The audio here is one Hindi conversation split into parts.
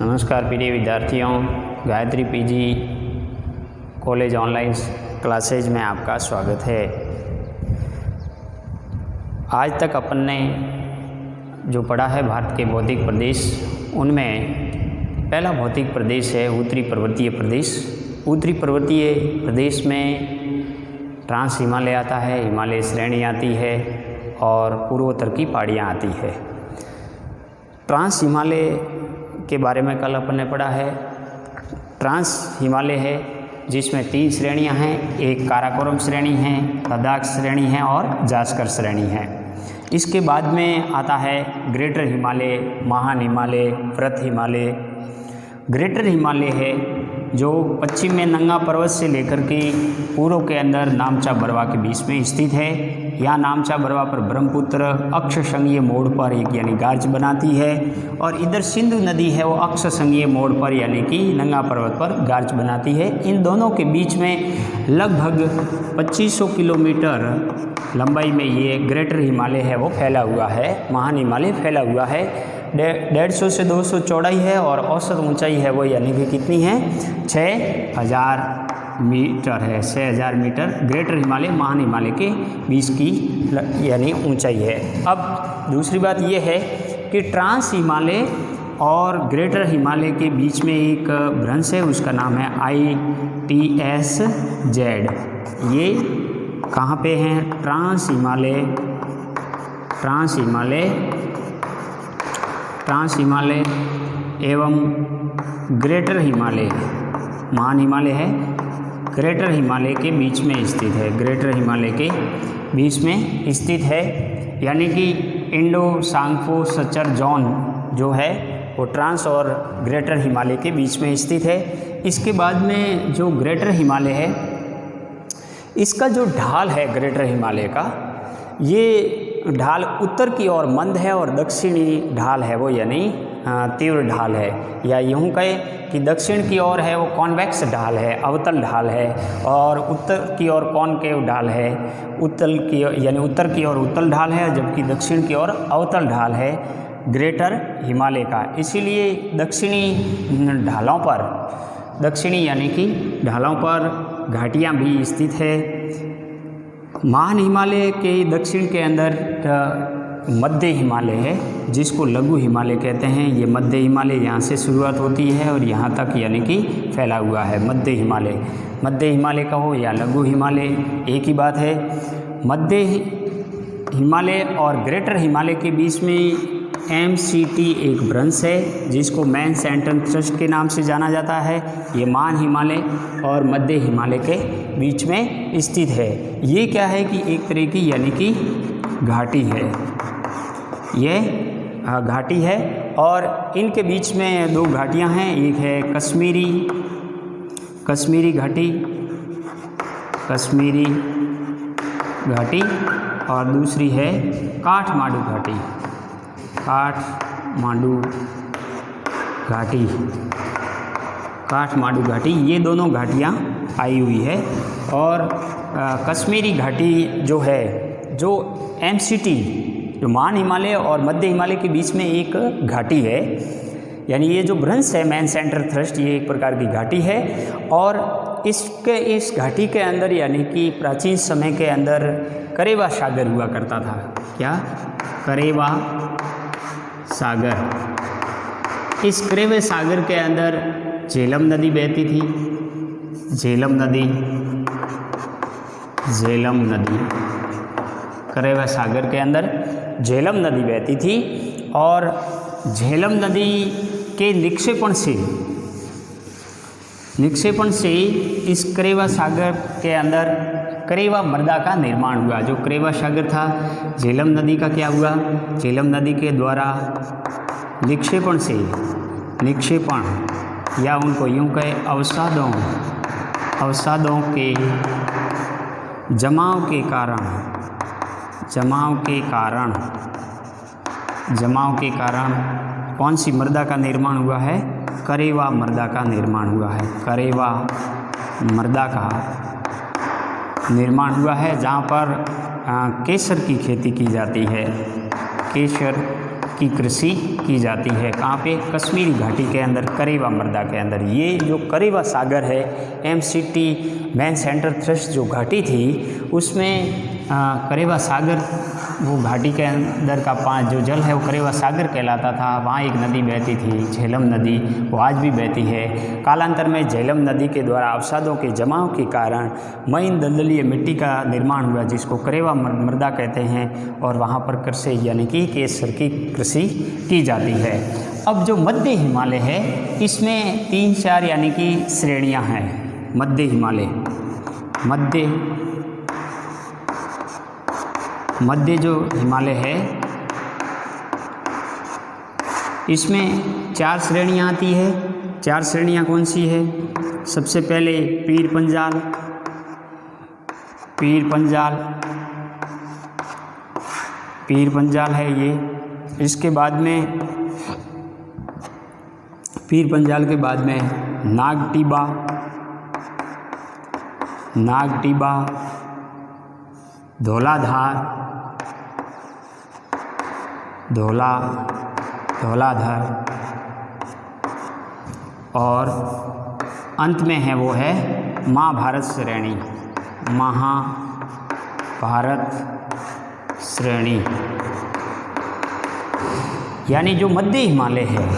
नमस्कार प्रिय विद्यार्थियों, Gayatri PG college online classes में आपका स्वागत है। आज तक अपन ने जो पढ़ा है भारत के भौतिक प्रदेश, उनमें पहला भौतिक प्रदेश है उत्तरी पर्वतीय प्रदेश। उत्तरी पर्वतीय प्रदेश में ट्रांस हिमालय आता है, हिमालय श्रेणी आती है और पूर्वोत्तर की पहाड़ियाँ आती है। ट्रांस हिमालय के बारे में कल अपन ने पढ़ा है। ट्रांस हिमालय है जिसमें 3 श्रेणियां हैं, एक काराकोरम श्रेणी है, लद्दाख श्रेणी है और जास्कर श्रेणी है। इसके बाद में आता है ग्रेटर हिमालय, महान हिमालय, वृत हिमालय। ग्रेटर हिमालय है जो पश्चिम में नंगा पर्वत से लेकर के पूर्व के अंदर नामचा बरवा के बीच में स्थित है। यहाँ नामचा बरवा पर ब्रह्मपुत्र अक्ष संघीय मोड़ पर एक यानी गार्ज बनाती है और इधर सिंधु नदी है वो अक्ष संघीय मोड़ पर यानी कि नंगा पर्वत पर गार्ज बनाती है। इन दोनों के बीच में लगभग 2500 किलोमीटर लंबाई में ये ग्रेटर हिमालय है वो फैला हुआ है, महान हिमालय फैला हुआ है। 150 से 200 चौड़ाई है और औसत ऊंचाई है वो यानी कि कितनी है, 6000 मीटर है। 6000 मीटर ग्रेटर हिमालय महान हिमालय के बीच की यानी ऊंचाई है। अब दूसरी बात ये है कि ट्रांस हिमालय और ग्रेटर हिमालय के बीच में एक भ्रंश है, उसका नाम है ITSZ। ये कहाँ पे हैं? ट्रांस हिमालय एवं ग्रेटर हिमालय, महान हिमालय है, ग्रेटर हिमालय के बीच में स्थित है। ग्रेटर हिमालय के बीच में स्थित है यानी कि इंडो सांगपो सचर जोन जो है वो ट्रांस और ग्रेटर हिमालय के बीच में स्थित है। इसके बाद में जो ग्रेटर हिमालय है, इसका जो ढाल है ग्रेटर हिमालय का, ये ढाल उत्तर की ओर मंद है और दक्षिणी ढाल है वो यानी तीव्र ढाल है, या यूँ कहें कि दक्षिण की ओर है वो कॉन्वेक्स ढाल है, अवतल ढाल है, और उत्तर की ओर कॉनकेव ढाल है। उत्तर की ओर उत्तल ढाल है जबकि दक्षिण की ओर अवतल ढाल है ग्रेटर हिमालय का। इसीलिए दक्षिणी यानी कि ढालों पर घाटियाँ भी स्थित है। महान हिमालय के दक्षिण के अंदर मध्य हिमालय है जिसको लघु हिमालय कहते हैं। ये मध्य हिमालय यहाँ से शुरुआत होती है और यहाँ तक यानी कि फैला हुआ है मध्य हिमालय का हो या लघु हिमालय एक ही बात है। मध्य हिमालय और ग्रेटर हिमालय के बीच में MCT एक भ्रंश है जिसको मेन सेंट्रल थ्रस्ट के नाम से जाना जाता है। ये महान हिमालय और मध्य हिमालय के बीच में स्थित है। ये क्या है कि एक तरह की यानी कि घाटी है, ये घाटी है और इनके बीच में 2 घाटियां हैं। एक है कश्मीरी घाटी और दूसरी है काठमांडू घाटी। ये दोनों घाटियाँ आई हुई है और कश्मीरी घाटी जो है, जो MCT जो महान हिमालय और मध्य हिमालय के बीच में एक घाटी है, यानी ये जो भ्रंश है मेन सेंट्रल थ्रस्ट, ये एक प्रकार की घाटी है। और इस घाटी के अंदर यानी कि प्राचीन समय के अंदर करेवा सागर हुआ करता था। क्या? करेवा सागर। इस करेवा सागर के अंदर झेलम नदी बहती थी। करेवा सागर के अंदर झेलम नदी बहती थी और झेलम नदी के निक्षेपण से इस करेवा सागर के अंदर करेवा मृदा का निर्माण हुआ। जो करेवा सागर था, झेलम नदी का क्या हुआ? झेलम नदी के द्वारा निक्षेपण या उनको यूँ कहे अवसादों के जमाव के कारण कौन सी मृदा का निर्माण हुआ है? करेवा मृदा का निर्माण हुआ है। करेवा मृदा का निर्माण हुआ है जहाँ पर केसर की खेती की जाती है। केसर की कृषि की जाती है। कहाँ पे? कश्मीरी घाटी के अंदर, करेवा मृदा के अंदर। ये जो करेवा सागर है, MCT मेन सेंट्रल थ्रस्ट जो घाटी थी उसमें करेवा सागर, वो घाटी के अंदर का जो जल है वो करेवा सागर कहलाता था। वहाँ एक नदी बहती थी, झेलम नदी, वो आज भी बहती है। कालांतर में झेलम नदी के द्वारा अवसादों के जमाव के कारण महीन दलदलीय मिट्टी का निर्माण हुआ, जिसको करेवा मृदा कहते हैं, और वहाँ पर कृषि यानी कि केसर की कृषि की जाती है। अब जो मध्य हिमालय है इसमें 3-4 यानी कि श्रेणियाँ हैं। मध्य हिमालय, मध्य जो हिमालय है इसमें 4 श्रेणियाँ आती है। 4 श्रेणियाँ कौन सी है? सबसे पहले पीर पंजाल है ये। इसके बाद में पीर पंजाल के बाद में नागटिबा, धौलाधर और अंत में है वो है महाभारत श्रेणी। यानी जो मध्य हिमालय है,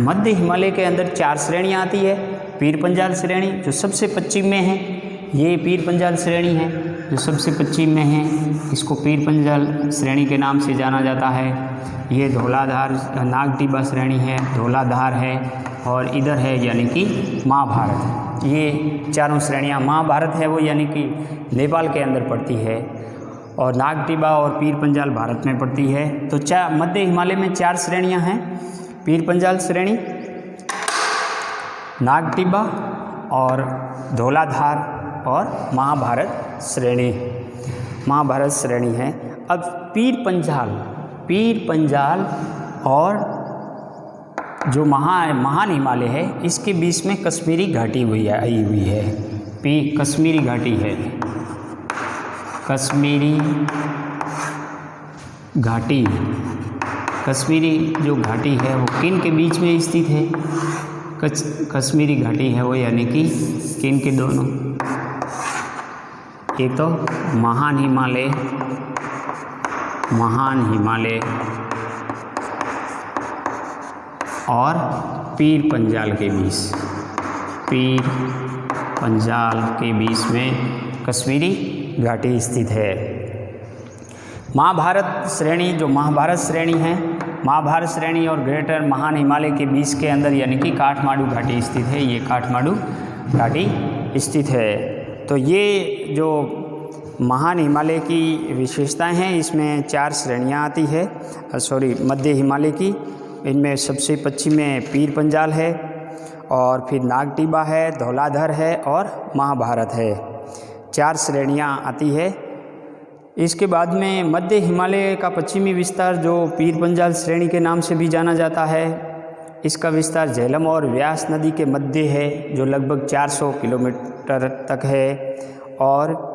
मध्य हिमालय के अंदर 4 श्रेणियाँ आती है। पीर पंजाल श्रेणी जो सबसे पश्चिम में है, ये पीर पंजाल श्रेणी है जो सबसे पश्चिम में है, इसको पीर पंजाल श्रेणी के नाम से जाना जाता है। ये धौलाधार नागटिबा श्रेणी है, धौलाधार है, और इधर है यानी कि महाभारत। ये चारों श्रेणियाँ, महाभारत है वो यानी कि नेपाल के अंदर पड़ती है, और नागटिबा और पीर पंजाल भारत में पड़ती है। तो मध्य हिमालय में 4 श्रेणियाँ हैं, पीर पंजाल श्रेणी, नागटिबा और धौलाधार और महाभारत श्रेणी है। अब पीर पंजाल और जो महान हिमालय है इसके बीच में कश्मीरी घाटी आई हुई है। कश्मीरी घाटी है, कश्मीरी जो घाटी है वो किन के बीच में स्थित है? कश्मीरी घाटी है वो यानी कि किन के दोनों, एक तो महान और पीर पंजाल के बीच में कश्मीरी घाटी स्थित है। महाभारत श्रेणी और ग्रेटर महान हिमालय के बीच के अंदर यानी कि काठमांडू घाटी स्थित है। ये काठमांडू घाटी स्थित है। तो ये जो महान हिमालय की विशेषताएं हैं, इसमें 4 श्रेणियां आती है। मध्य हिमालय की, इनमें सबसे पश्चिम में पीर पंजाल है, और फिर नागटिबा है, धौलाधर है और महाभारत है। 4 श्रेणियां आती है। इसके बाद में मध्य हिमालय का पश्चिमी विस्तार जो पीर पंजाल श्रेणी के नाम से भी जाना जाता है, इसका विस्तार झेलम और व्यास नदी के मध्य है, जो लगभग 400 किलोमीटर तक है, और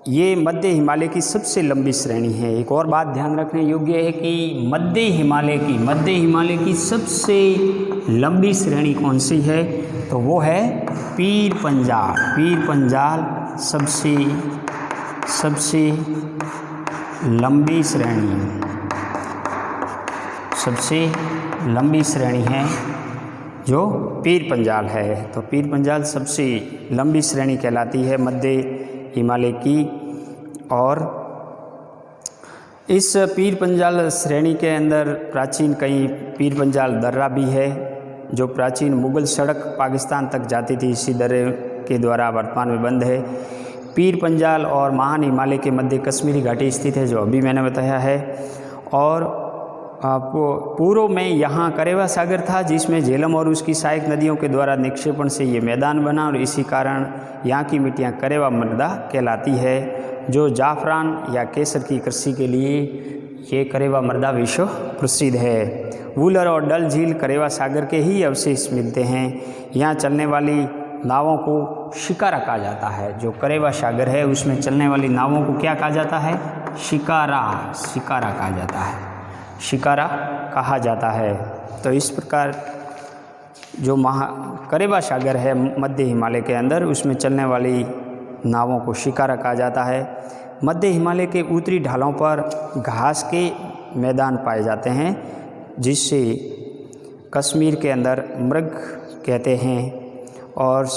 ये मध्य हिमालय की सबसे लंबी श्रेणी है। एक और बात ध्यान रखने योग्य है कि मध्य हिमालय की सबसे लंबी श्रेणी कौन सी है? तो वो है पीर पंजाल सबसे लंबी श्रेणी है जो पीर पंजाल है। तो पीर पंजाल सबसे लंबी श्रेणी कहलाती है मध्य हिमालय की। और इस पीर पंजाल श्रेणी के अंदर प्राचीन कई पीर पंजाल दर्रा भी है, जो प्राचीन मुग़ल सड़क पाकिस्तान तक जाती थी, इसी दर्रे के द्वारा वर्तमान में बंद है। पीर पंजाल और महान हिमालय के मध्य कश्मीरी घाटी स्थित है, जो अभी मैंने बताया है। और पूर्व में यहाँ करेवा सागर था, जिसमें झेलम और उसकी सहायक नदियों के द्वारा निक्षेपण से ये मैदान बना, और इसी कारण यहाँ की मिट्टियाँ करेवा मृदा कहलाती है, जो जाफरान या केसर की कृषि के लिए ये करेवा मृदा विश्व प्रसिद्ध है। वूलर और डल झील करेवा सागर के ही अवशेष मिलते हैं। यहाँ चलने वाली नावों को शिकारा कहा जाता है। जो करेवा सागर है उसमें चलने वाली नावों को क्या कहा जाता है? शिकारा कहा जाता है। शिकारा कहा जाता है। तो इस प्रकार जो करेबा सागर है मध्य हिमालय के अंदर, उसमें चलने वाली नावों को शिकारा कहा जाता है। मध्य हिमालय के उत्तरी ढालों पर घास के मैदान पाए जाते हैं, जिससे कश्मीर के अंदर मृग कहते हैं। और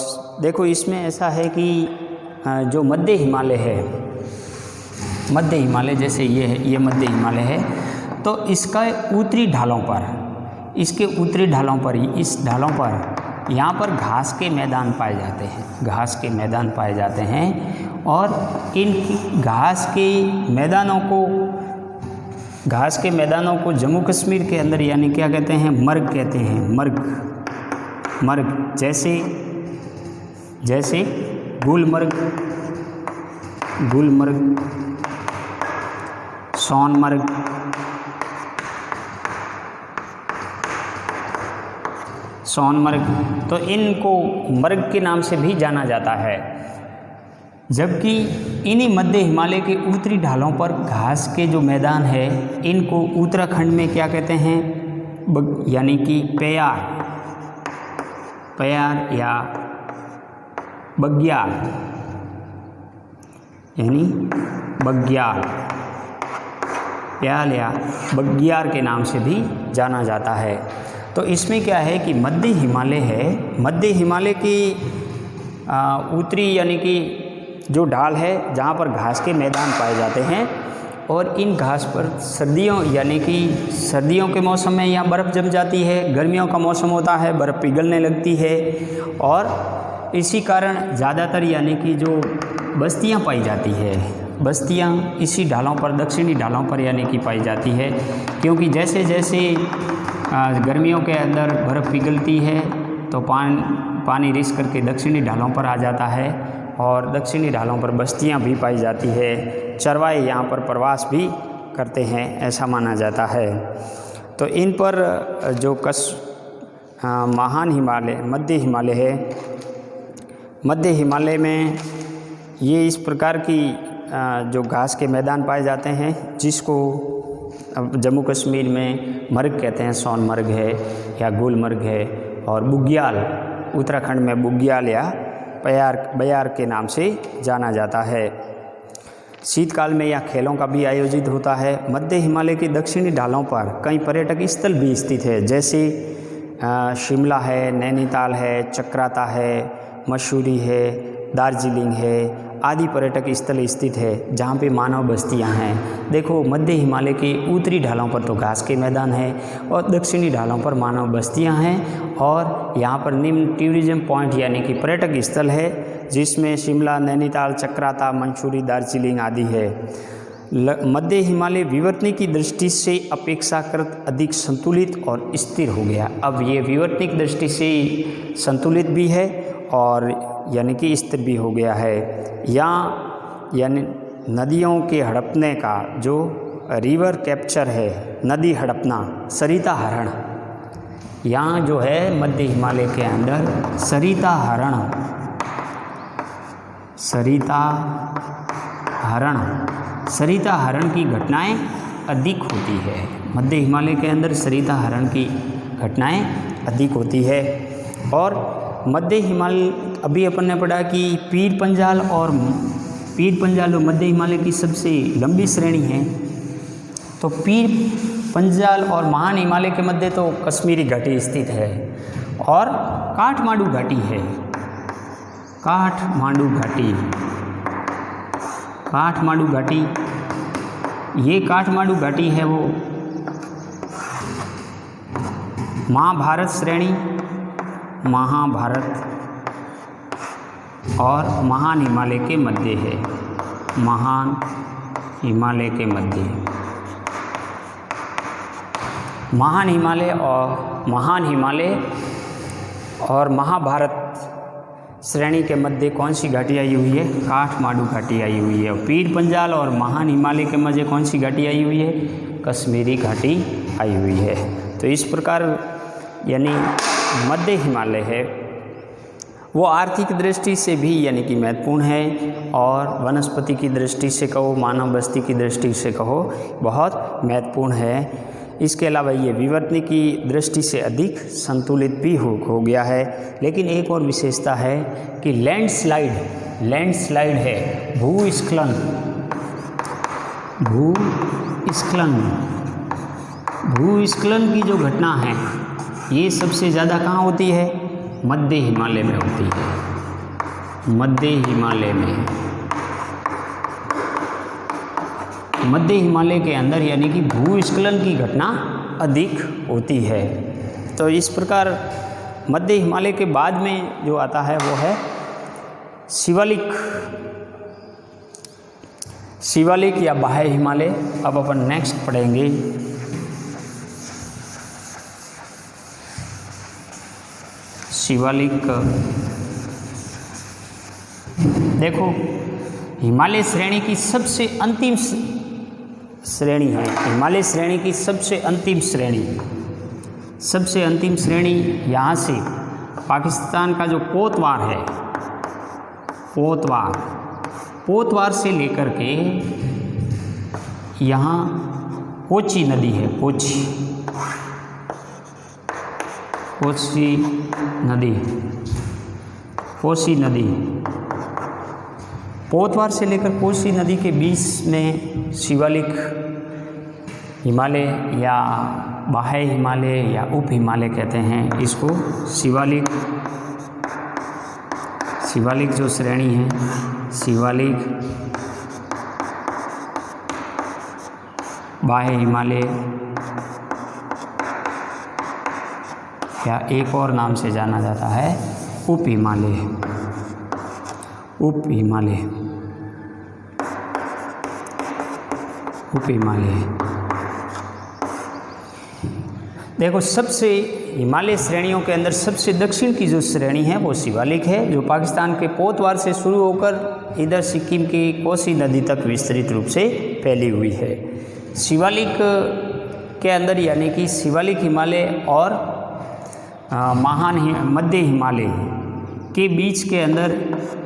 देखो इसमें ऐसा है कि जो मध्य हिमालय है, मध्य हिमालय जैसे ये है, ये मध्य हिमालय है, तो इसका उत्तरी ढालों पर, इसके उत्तरी ढालों पर, इस ढालों पर यहाँ पर घास के मैदान पाए जाते हैं, घास के मैदान पाए जाते हैं। और इन घास के मैदानों को जम्मू कश्मीर के अंदर यानी क्या कहते हैं, मर्ग कहते हैं। मर्ग जैसे गुलमर्ग, सोनमर्ग, तो इनको मर्ग के नाम से भी जाना जाता है। जबकि इन्हीं मध्य हिमालय के उत्तरी ढालों पर घास के जो मैदान है, इनको उत्तराखंड में क्या कहते हैं, यानी कि प्यार या बग्याल, यानी बग्याल, प्याल या बग्यार के नाम से भी जाना जाता है। तो इसमें क्या है कि मध्य हिमालय है, मध्य हिमालय की उत्तरी यानी कि जो ढाल है जहाँ पर घास के मैदान पाए जाते हैं, और इन घास पर सर्दियों यानी कि सर्दियों के मौसम में यहाँ बर्फ़ जम जाती है, गर्मियों का मौसम होता है बर्फ़ पिघलने लगती है, और इसी कारण ज़्यादातर यानी कि जो बस्तियाँ पाई जाती है, बस्तियाँ इसी ढालों पर, दक्षिणी ढालों पर यानी कि पाई जाती है। क्योंकि जैसे जैसे गर्मियों के अंदर बर्फ़ पिघलती है तो पानी रिस करके दक्षिणी ढालों पर आ जाता है, और दक्षिणी ढालों पर बस्तियां भी पाई जाती है। चरवाहे यहाँ पर प्रवास भी करते हैं, ऐसा माना जाता है। तो इन पर जो महान हिमालय, मध्य हिमालय है, मध्य हिमालय में ये इस प्रकार की जो घास के मैदान पाए जाते हैं, जिसको जम्मू कश्मीर में मर्ग कहते हैं, सोनमर्ग है या गुलमर्ग है, और बुग्याल उत्तराखंड में बुग्याल या बयार के नाम से जाना जाता है। शीतकाल में यहाँ खेलों का भी आयोजित होता है। मध्य हिमालय के दक्षिणी ढालों पर कई पर्यटक स्थल भी स्थित है, जैसे शिमला है, नैनीताल है, चक्राता है, मसूरी है, दार्जिलिंग है आदि पर्यटक स्थल स्थित है, जहाँ पे मानव बस्तियाँ हैं। देखो मध्य हिमालय के उत्तरी ढालों पर तो घास के मैदान है, और दक्षिणी ढालों पर मानव बस्तियाँ हैं, और यहाँ पर निम्न टूरिज्म पॉइंट यानी कि पर्यटक स्थल है, जिसमें शिमला, नैनीताल, चक्राता, मंसूरी, दार्जिलिंग आदि है। मध्य हिमालय विवर्तनिक की दृष्टि से अपेक्षाकृत अधिक संतुलित और स्थिर हो गया। अब ये विवर्तनिक दृष्टि से संतुलित भी है और यानी कि स्थिर भी हो गया है। यहाँ यानी नदियों के हड़पने का जो रिवर कैप्चर है, नदी हड़पना, सरिता हरण, यहाँ जो है मध्य हिमालय के अंदर सरिता हरण की घटनाएं अधिक होती है। मध्य हिमालय के अंदर सरिता हरण की घटनाएं अधिक होती है। और मध्य हिमालय अभी अपन ने पढ़ा कि पीर पंजाल और मध्य हिमालय की सबसे लंबी श्रेणी है। तो पीर पंजाल और महान हिमालय के मध्य तो कश्मीरी घाटी स्थित है, और काठमांडू घाटी है। काठमांडू घाटी, ये काठमांडू घाटी है वो महाभारत श्रेणी, महाभारत और महान हिमालय के मध्य है। महान हिमालय के मध्य, महान हिमालय और महाभारत श्रेणी के मध्य कौन सी घाटी आई हुई है? काठमांडू घाटी आई हुई है। और पीर पंजाल और महान हिमालय के मध्य कौन सी घाटी आई हुई है? कश्मीरी घाटी आई हुई है। तो इस प्रकार यानी मध्य हिमालय है वो आर्थिक दृष्टि से भी यानी कि महत्वपूर्ण है, और वनस्पति की दृष्टि से कहो, मानव बस्ती की दृष्टि से कहो, बहुत महत्वपूर्ण है। इसके अलावा ये विवर्तन की दृष्टि से अधिक संतुलित भी हो गया है। लेकिन एक और विशेषता है कि लैंडस्लाइड है, भूस्खलन की जो घटना है ये सबसे ज़्यादा कहाँ होती है? मध्य हिमालय में होती है। मध्य हिमालय के अंदर यानी कि भूस्खलन की घटना अधिक होती है। तो इस प्रकार मध्य हिमालय के बाद में जो आता है वो है शिवालिक या बाह्य हिमालय। अब अपन नेक्स्ट पढ़ेंगे शिवालिक। देखो, हिमालय श्रेणी की सबसे अंतिम श्रेणी है। हिमालय श्रेणी की सबसे अंतिम श्रेणी यहाँ से पाकिस्तान का जो कोतवार है, पोतवार से लेकर के यहाँ कोसी नदी है, कोसी नदी पोतवार से लेकर कोसी नदी के बीच में शिवालिक हिमालय या बाह्य हिमालय या उप हिमालय कहते हैं इसको। शिवालिक जो श्रेणी है, शिवालिक, बाह्य हिमालय या एक और नाम से जाना जाता है उप हिमालय। देखो, सबसे हिमालय श्रेणियों के अंदर सबसे दक्षिण की जो श्रेणी है वो शिवालिक है, जो पाकिस्तान के पोतवार से शुरू होकर इधर सिक्किम की कोसी नदी तक विस्तृत रूप से फैली हुई है। शिवालिक के अंदर यानी कि शिवालिक हिमालय और मध्य हिमालय के बीच के अंदर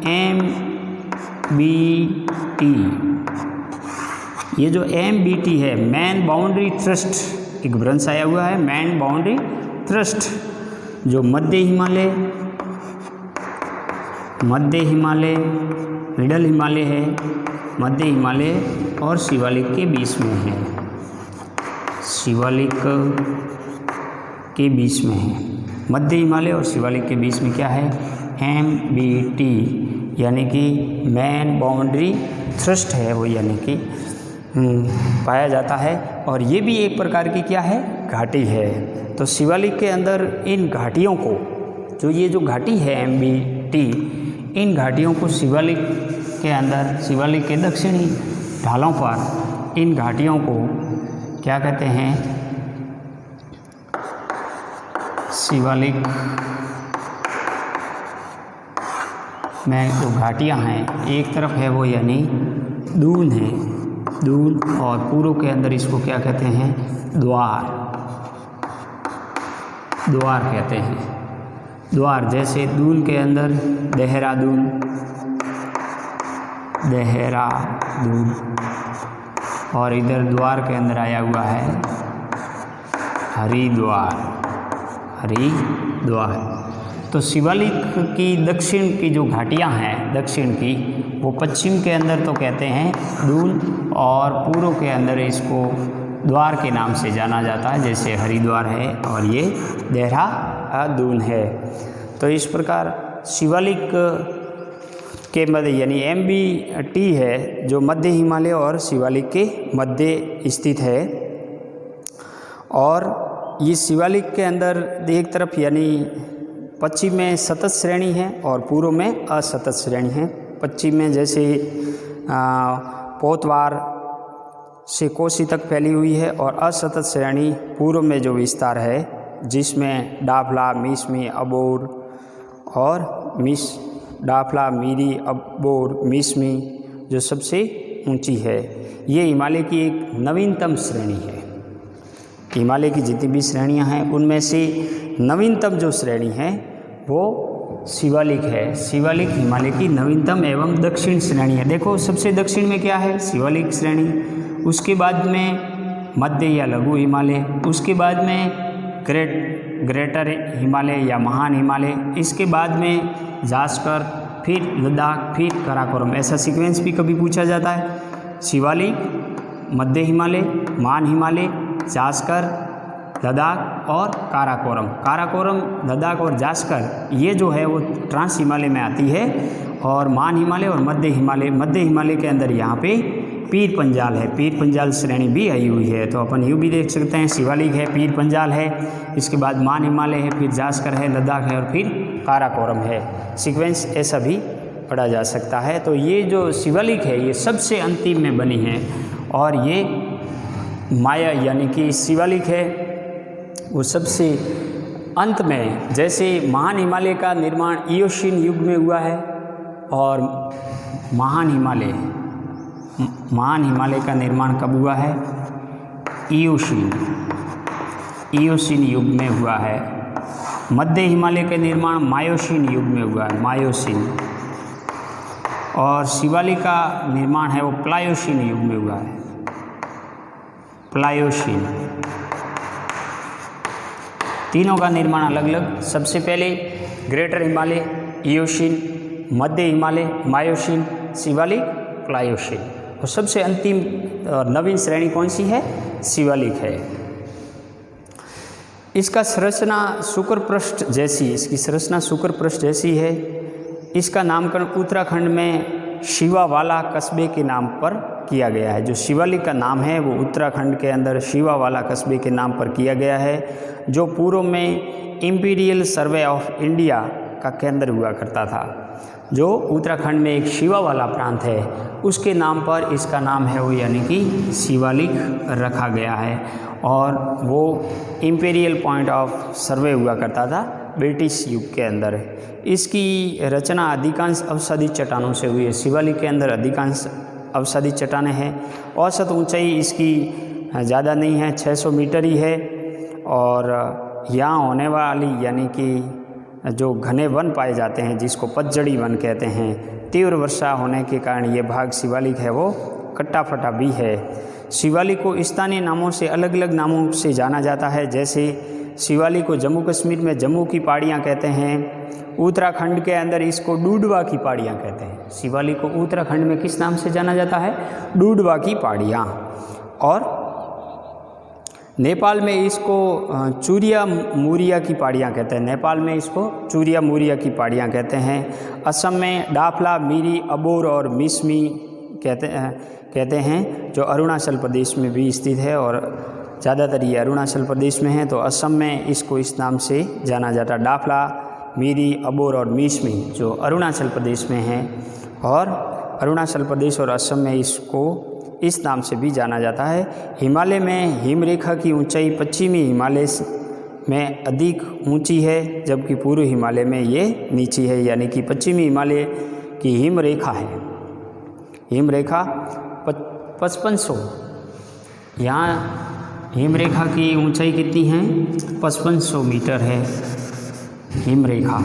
MBT, ये जो MBT है, मैन बाउंड्री थ्रस्ट, एक भ्रंश आया हुआ है, मैन बाउंड्री थ्रस्ट, जो मध्य हिमालय, मिडल हिमालय है, मध्य हिमालय और शिवालिक के बीच में है। मध्य हिमालय और शिवालिक के बीच में क्या है? MBT यानी कि मैन बाउंड्री थ्रस्ट है वो, यानी कि पाया जाता है। और ये भी एक प्रकार की क्या है? घाटी है। तो शिवालिक के अंदर इन घाटियों को, जो ये जो घाटी है MBT, इन घाटियों को शिवालिक के अंदर, शिवालिक के दक्षिणी ढालों पर इन घाटियों को क्या कहते हैं? शिवालिक में जो घाटियाँ हैं, एक तरफ है वो यानी दून है, और पूर्व के अंदर इसको क्या कहते हैं? द्वार कहते हैं। द्वार, जैसे दून के अंदर देहरादून, और इधर द्वार के अंदर आया हुआ है हरिद्वार। तो शिवालिक की दक्षिण की जो घाटियाँ हैं, दक्षिण की, वो पश्चिम के अंदर तो कहते हैं दून, और पूर्व के अंदर इसको द्वार के नाम से जाना जाता है, जैसे हरिद्वार है और ये देहरादून है। तो इस प्रकार शिवालिक के मध्य यानी MBT है, जो मध्य हिमालय और शिवालिक के मध्य स्थित है। और ये शिवालिक के अंदर एक तरफ यानी पश्चिम में सतत श्रेणी है और पूर्व में असतत श्रेणी है। पश्चिम में जैसे पोतवार से कोसी तक फैली हुई है, और असतत श्रेणी पूर्व में जो विस्तार है, जिसमें डाफला, मिसमी, अबोर और डाफला, मीरी, अबोर, मिसमी जो सबसे ऊंची है। ये हिमालय की एक नवीनतम श्रेणी है। हिमालय की जितनी भी श्रेणियां हैं उनमें से नवीनतम जो श्रेणी है वो शिवालिक है। शिवालिक हिमालय की नवीनतम एवं दक्षिण श्रेणी है। देखो, सबसे दक्षिण में क्या है? शिवालिक श्रेणी। उसके बाद में मध्य या लघु हिमालय, उसके बाद में ग्रेटर हिमालय या महान हिमालय, इसके बाद में जास्कर, फिर लद्दाख, फिर काराकोरम। ऐसा सीक्वेंस भी कभी पूछा जाता है। शिवालिक, मध्य हिमालय, महान हिमालय, जास्कर, लद्दाख और काराकोरम। काराकोरम, लद्दाख और जास्कर ये जो है वो ट्रांस हिमालय में आती है, और महान हिमालय और मध्य हिमालय के अंदर यहाँ पे पीर पंजाल है, पीर पंजाल श्रेणी भी आई हुई है। तो अपन यूँ भी देख सकते हैं, शिवालिक है, पीर पंजाल है, इसके बाद महान हिमालय है, फिर जास्कर है, लद्दाख है और फिर काराकोरम है। सीक्वेंस ऐसा भी पढ़ा जा सकता है। तो ये जो शिवालिक है ये सबसे अंतिम में बनी है, और ये माया यानी कि शिवालिक है वो सबसे अंत में। जैसे महान हिमालय का निर्माण इयोशीन युग में हुआ है, और महान हिमालय का निर्माण कब हुआ है? इयोशीन युग में हुआ है। मध्य हिमालय का निर्माण मायोशीन युग में हुआ है, मायोशीन। और शिवालिक का निर्माण है वो प्लायोशीन युग में हुआ है, प्लायोशीन। तीनों का निर्माण अलग अलग। सबसे पहले ग्रेटर हिमालय इयोशीन, मध्य हिमालय मायोशीन, शिवालिक प्लायोशीन, और सबसे अंतिम और नवीन श्रेणी कौन सी है? शिवालिक है। इसका संरचना शुक्र पृष्ठ जैसी, इसकी संरचना शुक्र पृष्ठ जैसी है। इसका नामकरण उत्तराखंड में शिवावाला कस्बे के नाम पर किया गया है। जो शिवालिक का नाम है वो उत्तराखंड के अंदर शिवावाला कस्बे के नाम पर किया गया है, जो पूर्व में इंपीरियल सर्वे ऑफ इंडिया का केंद्र हुआ करता था। जो उत्तराखंड में एक शिवावाला प्रांत है उसके नाम पर इसका नाम है वो यानी कि शिवालिक रखा गया है, और वो इंपीरियल पॉइंट ऑफ सर्वे हुआ करता था ब्रिटिश युग के अंदर। इसकी रचना अधिकांश अवसादी चट्टानों से हुई है। शिवालिक के अंदर अधिकांश अवसादी चट्टानें हैं। औसत ऊंचाई इसकी ज़्यादा नहीं है, 600 मीटर ही है। और यहाँ होने वाली यानी कि जो घने वन पाए जाते हैं जिसको पतझड़ी वन कहते हैं, तीव्र वर्षा होने के कारण ये भाग शिवालिक है वो कट्टा फटा भी है। शिवालिक को स्थानीय नामों से अलग अलग नामों से जाना जाता है। जैसे शिवालिक को जम्मू कश्मीर में जम्मू की पहाड़ियाँ कहते हैं, उत्तराखंड के अंदर इसको डूडवा की पहाड़ियाँ कहते हैं। शिवालिक को उत्तराखंड में किस नाम से जाना जाता है? डूडवा की पहाड़ियाँ। और नेपाल में इसको चूरिया मूरिया की पहाड़ियाँ कहते हैं। नेपाल में इसको चूरिया मूरिया की पहाड़ियाँ कहते हैं। असम में डाफला, मीरी, अबोर और मिसमी कहते हैं, जो अरुणाचल प्रदेश में भी स्थित है, और ज़्यादातर ये अरुणाचल प्रदेश में है। तो असम में इसको इस नाम से जाना जाता है, डाफला, मीरी, अबोर और मिसमी, जो अरुणाचल प्रदेश में है। और अरुणाचल प्रदेश और असम में इसको इस नाम से भी जाना जाता है। हिमालय में हिमरेखा की ऊंचाई पश्चिमी हिमालय में अधिक ऊंची है, जबकि पूर्व हिमालय में ये नीची है। यानी कि पश्चिमी हिमालय की हिमरेखा है, हिमरेखा 5500, यहाँ हिमरेखा की ऊंचाई कितनी है? 5500 मीटर है हिमरेखा।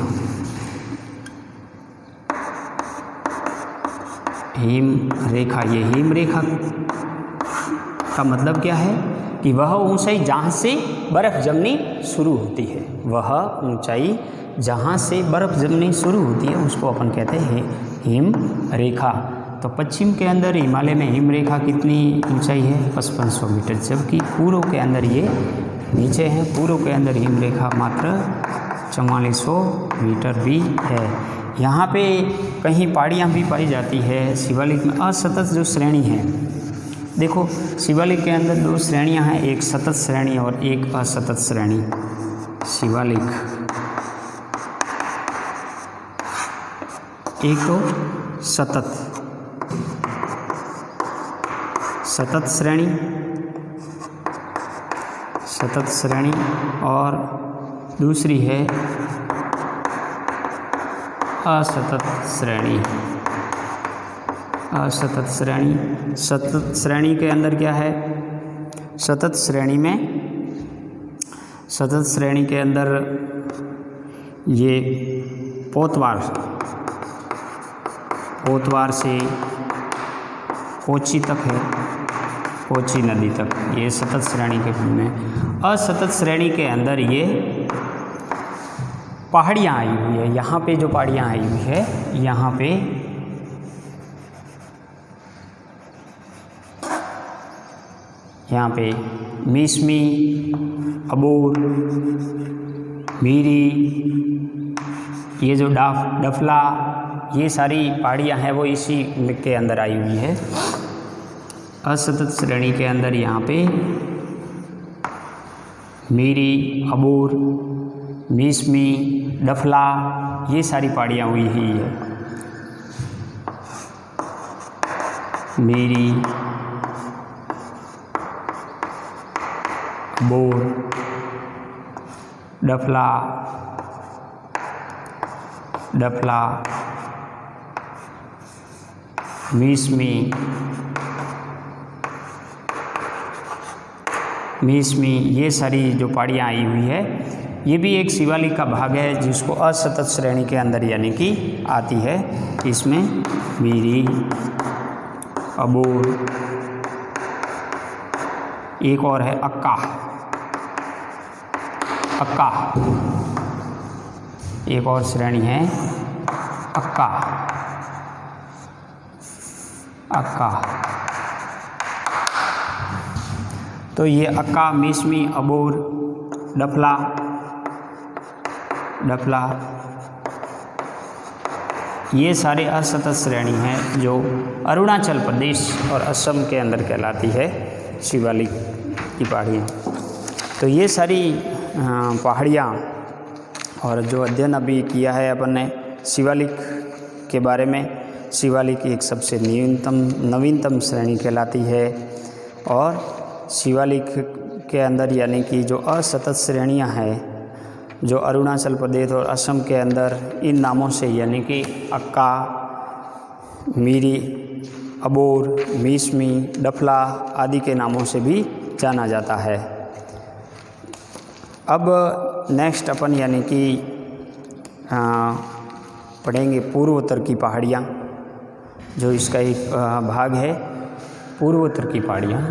हिमरेखा, ये हिमरेखा का मतलब क्या है कि वह ऊंचाई जहाँ से बर्फ़ जमनी शुरू होती है, वह ऊंचाई जहाँ से बर्फ़ जमनी शुरू होती है उसको अपन कहते हैं हिमरेखा। तो पश्चिम के अंदर हिमालय में हिमरेखा कितनी ऊंचाई है? 5500 मीटर, जबकि पूर्व के अंदर ये नीचे है। पूर्व के अंदर हिमरेखा मात्र 4400 मीटर भी है। यहाँ पे कहीं पहाड़ियाँ भी पाई जाती है। शिवालिक में असतत जो श्रेणी है, देखो शिवालिक के अंदर दो श्रेणियाँ हैं, एक सतत श्रेणी और एक असतत श्रेणी। शिवालिक एक तो सतत श्रेणी और दूसरी है असतत श्रेणी। सतत श्रेणी के अंदर क्या है? सतत श्रेणी के अंदर ये पोतवार से कोची तक है, कोची नदी तक, ये सतत श्रेणी के में। असतत श्रेणी के अंदर ये पहाड़ियाँ आई हुई है। यहाँ पे जो पहाड़ियाँ आई हुई है, यहाँ पे मीसमी, अबोर, मीरी, ये जो डफला, ये सारी पहाड़ियाँ हैं वो इसी के अंदर आई हुई है। असतत श्रेणी के अंदर यहाँ पे मीरी, अबोर, मीसमी, डफला, ये सारी पहाड़ियाँ हुई ही है। मीरी, अबोर, डफला, मीसमी, ये सारी जो पहाड़ियाँ आई हुई है, ये भी एक शिवालिक का भाग है जिसको असतत श्रेणी के अंदर यानी कि आती है। इसमें मीरी, अबोर, एक और है अक्का, एक और श्रेणी है अक्का। तो ये अक्का, मीसमी, अबोर, डफला, ये सारे असतत श्रेणी हैं जो अरुणाचल प्रदेश और असम के अंदर कहलाती है शिवालिक की पहाड़ियाँ। तो ये सारी पहाड़ियाँ और जो अध्ययन अभी किया है अपन ने शिवालिक के बारे में, शिवालिक एक सबसे नवीनतम श्रेणी कहलाती है। और शिवालिक के अंदर यानी कि जो असतत श्रेणियाँ हैं जो अरुणाचल प्रदेश और असम के अंदर इन नामों से यानी कि अक्का, मीरी, अबोर, मीसमी, डफला आदि के नामों से भी जाना जाता है। अब नेक्स्ट अपन यानी कि पढ़ेंगे पूर्वोत्तर की पहाड़ियाँ, जो इसका एक भाग है पूर्वोत्तर की पहाड़ियाँ।